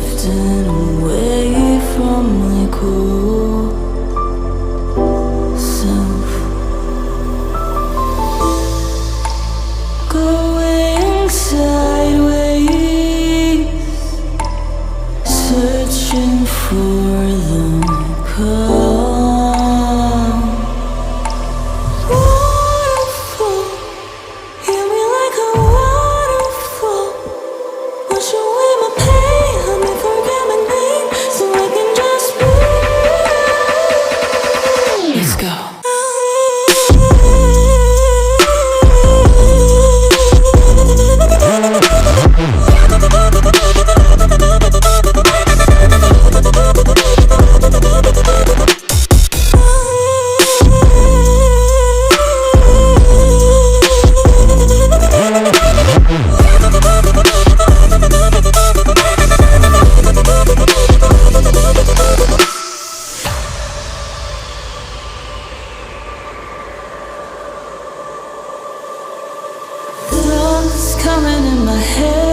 drifting away from my core self, going sideways, searching for the calm. Waterfall, hear me like a waterfall. Wash away my pain, help me forget my name, so I can just breathe. Let's go. Thoughts coming in my head.